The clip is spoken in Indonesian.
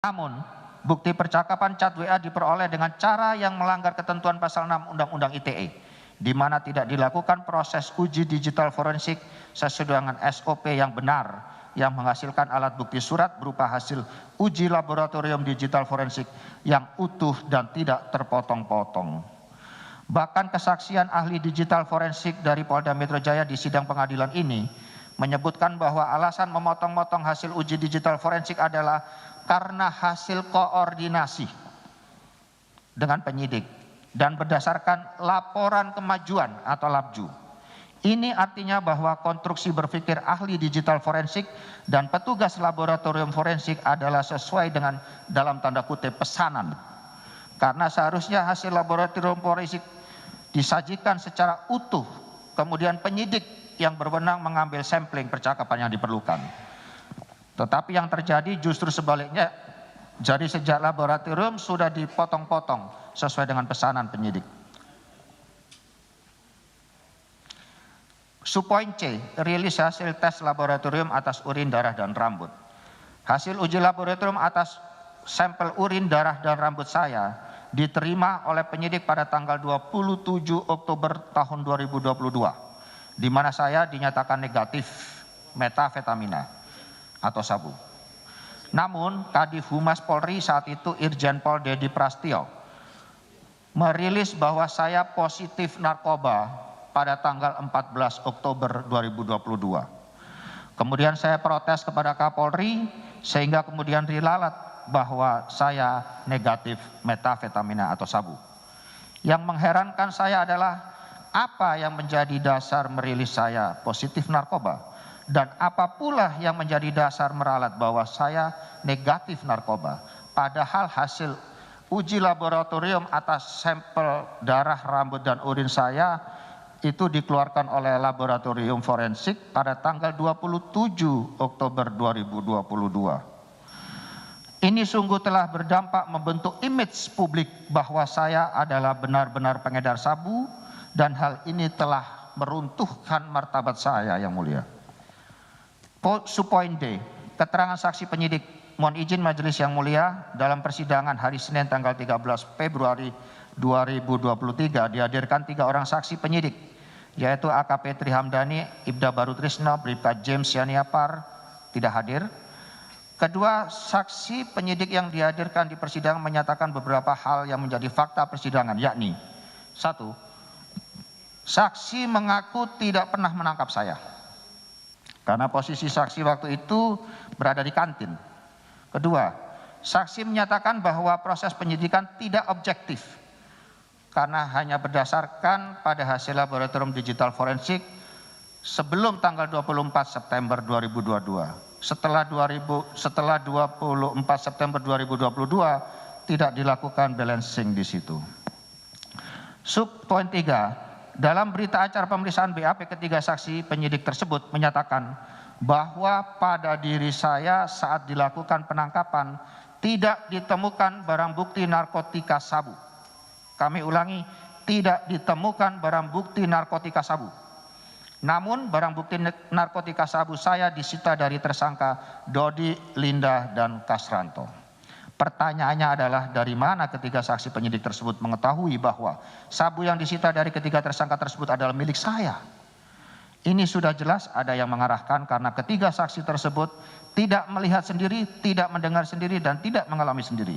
Namun, bukti percakapan chat WA diperoleh dengan cara yang melanggar ketentuan pasal 6 Undang-Undang ITE, di mana tidak dilakukan proses uji digital forensik sesuai dengan SOP yang benar, yang menghasilkan alat bukti surat berupa hasil uji laboratorium digital forensik yang utuh dan tidak terpotong-potong. Bahkan kesaksian ahli digital forensik dari Polda Metro Jaya di sidang pengadilan ini menyebutkan bahwa alasan memotong-motong hasil uji digital forensik adalah karena hasil koordinasi dengan penyidik dan berdasarkan laporan kemajuan atau LAPJU. Ini artinya bahwa konstruksi berpikir ahli digital forensik dan petugas laboratorium forensik adalah sesuai dengan dalam tanda kutip pesanan. Karena seharusnya hasil laboratorium forensik disajikan secara utuh, kemudian penyidik yang berwenang mengambil sampling percakapan yang diperlukan. Tetapi yang terjadi justru sebaliknya, jadi sejak laboratorium sudah dipotong-potong sesuai dengan pesanan penyidik. Subpoin C, rilis hasil tes laboratorium atas urin, darah, dan rambut. Hasil uji laboratorium atas sampel urin, darah, dan rambut saya diterima oleh penyidik pada tanggal 27 Oktober tahun 2022, di mana saya dinyatakan negatif metafetamina atau sabu. Namun, Kadif Humas Polri saat itu Irjen Pol Dedi Prastio merilis bahwa saya positif narkoba pada tanggal 14 Oktober 2022. Kemudian saya protes kepada Kapolri sehingga kemudian dilalat bahwa saya negatif metafetamina atau sabu. Yang mengherankan saya adalah apa yang menjadi dasar merilis saya positif narkoba? Dan apa pula yang menjadi dasar meralat bahwa saya negatif narkoba? Padahal hasil uji laboratorium atas sampel darah, rambut, dan urin saya itu dikeluarkan oleh laboratorium forensik pada tanggal 27 Oktober 2022. Ini sungguh telah berdampak membentuk image publik bahwa saya adalah benar-benar pengedar sabu, dan hal ini telah meruntuhkan martabat saya, Yang Mulia. Subpoin D, keterangan saksi penyidik. Mohon izin Majelis Yang Mulia, dalam persidangan hari Senin tanggal 13 Februari 2023 dihadirkan 3 orang saksi penyidik, yaitu AKP Trihamdani, Ibda Barutrisno, Bribka James Yaniapar tidak hadir. Kedua saksi penyidik yang dihadirkan di persidangan menyatakan beberapa hal yang menjadi fakta persidangan, yakni 1. Saksi mengaku tidak pernah menangkap saya, karena posisi saksi waktu itu berada di kantin. Kedua, saksi menyatakan bahwa proses penyidikan tidak objektif karena hanya berdasarkan pada hasil laboratorium digital forensik sebelum tanggal 24 September 2022. Setelah 24 September 2022 tidak dilakukan balancing di situ. Subpoin 3. Dalam berita acara pemeriksaan BAP ketiga saksi penyidik tersebut menyatakan bahwa pada diri saya saat dilakukan penangkapan tidak ditemukan barang bukti narkotika sabu. Kami ulangi, tidak ditemukan barang bukti narkotika sabu. Namun barang bukti narkotika sabu saya disita dari tersangka Dodi, Linda, dan Kasranto. Pertanyaannya adalah dari mana ketiga saksi penyidik tersebut mengetahui bahwa sabu yang disita dari ketiga tersangka tersebut adalah milik saya? Ini sudah jelas ada yang mengarahkan karena ketiga saksi tersebut tidak melihat sendiri, tidak mendengar sendiri, dan tidak mengalami sendiri.